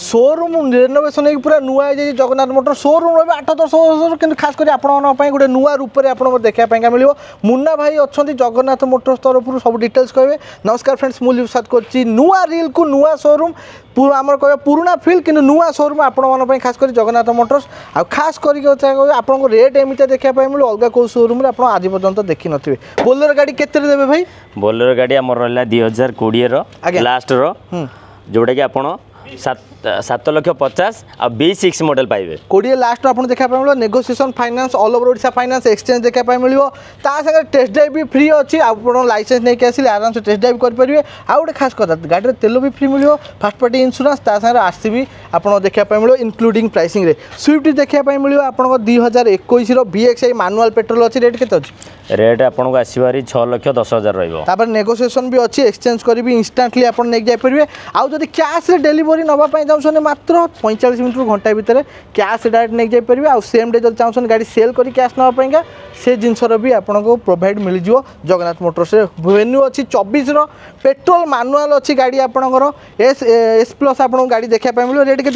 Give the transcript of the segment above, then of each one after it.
Showroom renovation हो पूरा नुआ जगन्नाथ मोटर शोरूम रही 8-10 वर्ष कि खास कर आपंट गोटे नुआ रूप में आपको देखा मिले मुन्ना भाई अच्छा जगन्नाथ मोटर तरफ सब डिटेल्स कहे। नमस्कार फ्रेंड्स मुझे साथ कर नुआ रिल को नुआ शोरूम आमर कह पुराना फिल कि नुआ शोरूम आपण खास कर जगन्नाथ मोटर्स आ खास कर आपको रेट एमती देखा मिले अलग कौ शोरूम आप आज पर्यटन देखी थे। बोलेरो गाड़ी केते देवे भाई? बोलेरो गाड़ी आम रहा 2020 लास्ट जोटा कि आप 7,50,000 आ B6 मॉडल पाइबे 20 लास्ट आप देखा मिले negotiation finance all over Odisha finance exchange देखा मिले सागर टेस्ट ड्राइव भी फ्री अच्छी आप लाइसेंस नहीं आसिले आराम से टेस्ट ड्राइव करेंगे। आउ गोटे खास कथा गाड़ी तेल भी फ्री मिले फर्स्ट पार्टी इंश्योरेंस सागर आरसी भी आपको देखा मिले इंक्लूडिंग प्राइसिंग रे स्विफ्ट देखा मिले आप 2021 VXI मैनुअल पेट्रोल अच्छी रेट के रेट आपको आसबारी 6,10,000 रहा नेगोशिएशन भी अच्छी एक्सचेंज कर भी इंस्टांटली आप नहीं जापरेंगे। आउ जब कैश डेलीवरी नापी चाहते मात्र 45 मिनट घंटा भितर कैश डायरेक्ट नहीं जापरेंगे। आउ सेम डे जब चाहते गाड़ी सेल कर कैश नापाई से जिनसर भी आपको प्रोवाइड मिल जाव जगन्नाथ मोटर्स वेन्यू अच्छी 24 पेट्रोल मैनुअल अच्छी गाड़ी आपंकर एस प्लस आपको गाड़ी देखा मिले रेट के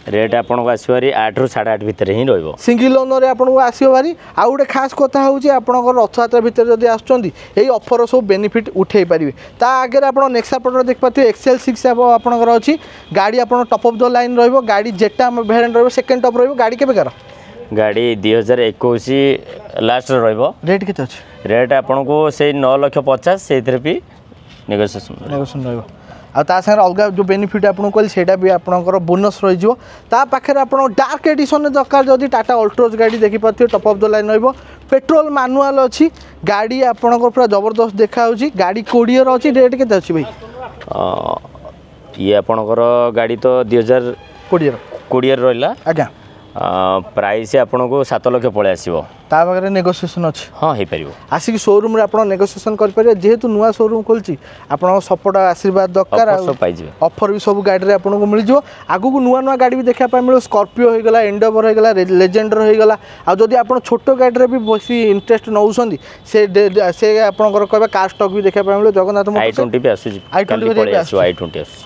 रेट आपको आसबारी 8 ରୁ 8.5 भितर ही रही सिंगल ओनर आपको आसो भारी। आउ गोटे खास कथा हूँ आपंकर रथयात्रा भितर जब आसुँच यही ऑफर सब बेनिफिट उठे पारे ता आगे आप नेक्सा प्रोडक्ट देख पाते XL6 आपंकर अच्छी गाड़ी आप टॉप ऑफ द लाइन रही गाड़ी जेटा भेरिएंट रही सेकेंड टॉप रही गाड़ी केबेकार गाड़ी 2021 लास्ट रेट के रेट आपको से 9,50,000 से भी नेगोशिएशन रही आ सागर अलग जो बेनिफिट आपको कहली सेटा भी आपंकर बोनस रही पाखे आप डार्क एडिशन दरकार जब टाटा अल्ट्रोज गाड़ी देखिपे टॉप ऑफ द लाइन रही पेट्रोल मैनुअल अच्छी गाड़ी आपंकर पूरा जबरदस्त देखा गाड़ी 20 अच्छी रेट के भाई ये आपंकर गाड़ी तो 2020 रहा आज्ञा प्राइस आपको 7 लाख पलि आसो ता पाखे नेगोशिएशन अच्छी हाँ हो पार आसिक शोरूम रे आप नेगोशिएशन करेंगे जेहेतु नुआ शोरूम खोलची आप सपोर्ट आशीर्वाद दरकार ऑफर भी सब गाड़ी आपको मिल जाव आगु को नुआ नुआ गाड़ी भी देखा मिले स्कॉर्पियो हो गला एंडेवर हो गला लेजेंडर हो गला आदि आप छोट गाड़ी भी बस इंटरेस्ट नौ से आपंकर कह कार स्टॉक भी देखा मिले जगन्नाथ मोटर्स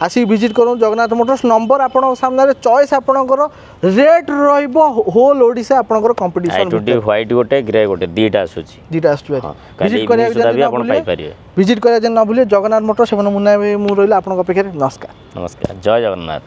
आसिक विजिट करूँ जगन्नाथ मोटर्स नंबर आप सामने चॉइस आपंकर रेट रोल ओडिशा आपंकर कंपटीशन गोटे ग्रे गोटे दीटा विजिट करा न भूलिए जगन्नाथ मोटर्स मुन्ना मुझे रही आपके अपेक्षा। नमस्कार नमस्कार जय जगन्नाथ।